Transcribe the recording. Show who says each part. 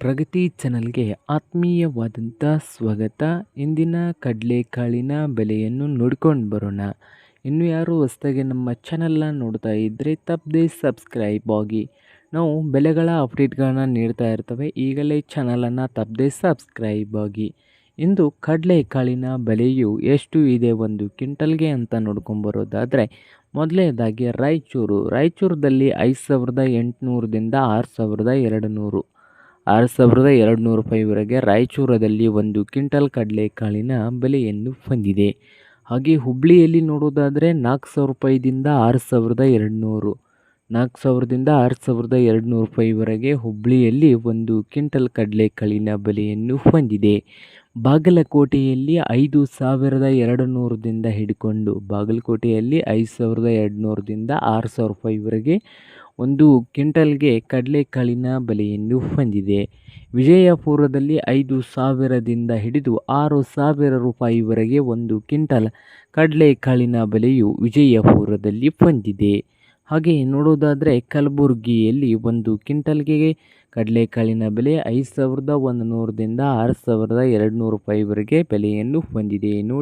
Speaker 1: ಪ್ರಗತಿ ಚಾನಲ್ಗೆ ಆತ್ಮೀಯವಾದಂಥ ಸ್ವಾಗತ. ಇಂದಿನ ಕಡಲೆಕಾಳಿನ ಬೆಲೆಯನ್ನು ನೋಡ್ಕೊಂಡು ಬರೋಣ. ಇನ್ನು ಯಾರು ಹೊಸದಾಗಿ ನಮ್ಮ ಚಾನಲ್ನ ನೋಡ್ತಾ ಇದ್ದರೆ ತಪ್ಪದೆ ಸಬ್ಸ್ಕ್ರೈಬ್ ಆಗಿ. ನಾವು ಬೆಲೆಗಳ ಅಪ್ಡೇಟ್ಗಳನ್ನ ನೀಡ್ತಾ ಇರ್ತವೆ. ಈಗಲೇ ಚಾನಲನ್ನು ತಪ್ಪದೆ ಸಬ್ಸ್ಕ್ರೈಬ್ ಆಗಿ. ಇಂದು ಕಡಲೆಕಾಳಿನ ಬೆಲೆಯು ಎಷ್ಟು ಇದೆ ಒಂದು ಕ್ವಿಂಟಲ್ಗೆ ಅಂತ ನೋಡ್ಕೊಂಬರೋದಾದರೆ, ಮೊದಲನೇದಾಗಿ ರಾಯಚೂರದಲ್ಲಿ 5,800ದಿಂದ 6,200 ರೂಪಾಯಿವರೆಗೆ ರಾಯಚೂರದಲ್ಲಿ ಒಂದು ಕ್ವಿಂಟಲ್ ಕಡಲೆಕಾಳಿನ ಬೆಲೆಯನ್ನು ಹೊಂದಿದೆ. ಹಾಗೆ ಹುಬ್ಬಳ್ಳಿಯಲ್ಲಿ ನೋಡೋದಾದರೆ 4,000 ರೂಪಾಯಿದಿಂದ 6,200 ರೂಪಾಯಿವರೆಗೆ ಹುಬ್ಬಳ್ಳಿಯಲ್ಲಿ ಒಂದು ಕ್ವಿಂಟಲ್ ಕಡಲೆಕಾಳಿನ ಬೆಲೆಯನ್ನು ಹೊಂದಿದೆ. ಬಾಗಲಕೋಟೆಯಲ್ಲಿ 5,200ದಿಂದ ಹಿಡ್ಕೊಂಡು ಬಾಗಲಕೋಟೆಯಲ್ಲಿ 5,200ದಿಂದ 6,000 ರೂಪಾಯಿವರೆಗೆ ಒಂದು ಕ್ವಿಂಟಲ್ಗೆ ಕಡಲೆಕಾಳಿನ ಬೆಲೆಯನ್ನು ಹೊಂದಿದೆ. ವಿಜಯಪುರದಲ್ಲಿ 5,000ದಿಂದ ಹಿಡಿದು 6,000 ರೂಪಾಯಿವರೆಗೆ ಒಂದು ಕ್ವಿಂಟಲ್ ಕಡಲೆಕಾಳಿನ ಬೆಲೆಯು ವಿಜಯಪುರದಲ್ಲಿ ಹೊಂದಿದೆ. ಹಾಗೆ ನೋಡೋದಾದರೆ ಕಲಬುರಗಿಯಲ್ಲಿ ಒಂದು ಕ್ವಿಂಟಲ್ಗೆ ಕಡಲೆಕಾಳಿನ ಬೆಲೆ 5,100ದಿಂದ 6,200 ರೂಪಾಯಿವರೆಗೆ ಬೆಲೆಯನ್ನು ಹೊಂದಿದೆ. ನೋಡಿ.